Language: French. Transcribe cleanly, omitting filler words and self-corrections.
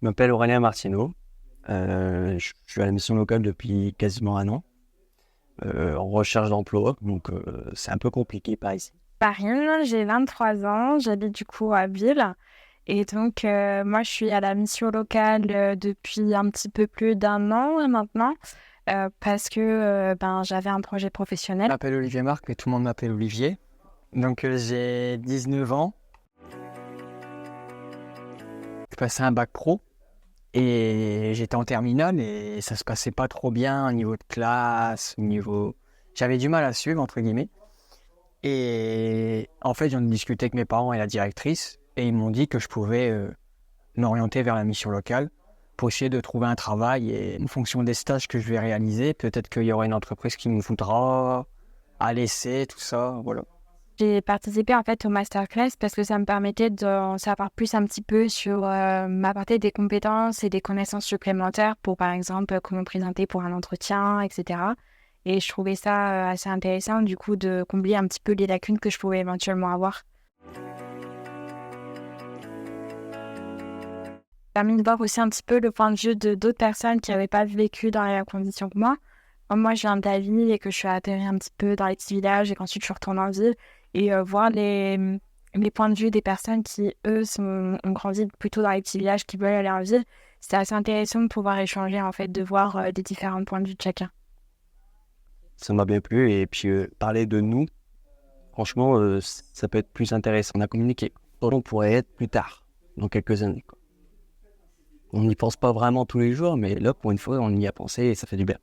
Je m'appelle Aurélien Martineau. Je suis à la mission locale depuis quasiment un an, en recherche d'emploi, donc c'est un peu compliqué par ici. Marine, j'ai 23 ans, j'habite du coup à Ville. Et donc, moi, je suis à la mission locale depuis un petit peu plus d'un an maintenant, parce que j'avais un projet Je professionnel. m'appelle Olivier Marc, mais tout le monde m'appelle Olivier. Donc j'ai 19 ans. Je passais un bac pro et j'étais en terminale et ça se passait pas trop bien au niveau de classe, au niveau... J'avais du mal à suivre, entre guillemets. Et en fait, j'en ai discuté avec mes parents et la directrice et ils m'ont dit que je pouvais m'orienter vers la mission locale pour essayer de trouver un travail et en fonction des stages que je vais réaliser, peut-être qu'il y aura une entreprise qui me voudra à l'essai, tout ça, voilà. J'ai participé en fait au masterclass parce que ça me permettait d'en savoir plus un petit peu sur m'apporter des compétences et des connaissances supplémentaires pour, par exemple, comment présenter pour un entretien, etc. Et je trouvais ça assez intéressant, du coup, de combler un petit peu les lacunes que je pouvais éventuellement avoir. Permis de voir aussi un petit peu le point de vue de d'autres personnes qui n'avaient pas vécu dans les mêmes conditions que moi. Comme moi, je viens de la ville et que je suis atterrie un petit peu dans les petits villages et qu'ensuite je suis retournée en ville et voir les points de vue des personnes qui, eux, ont grandi plutôt dans les petits villages, qui veulent aller en ville. C'est assez intéressant de pouvoir échanger, en fait, de voir les différents points de vue de chacun. Ça m'a bien plu et puis parler de nous, franchement, ça peut être plus intéressant à communiquer. On pourrait être plus tard, dans quelques années, quoi. On n'y pense pas vraiment tous les jours, mais là, pour une fois, on y a pensé et ça fait du bien.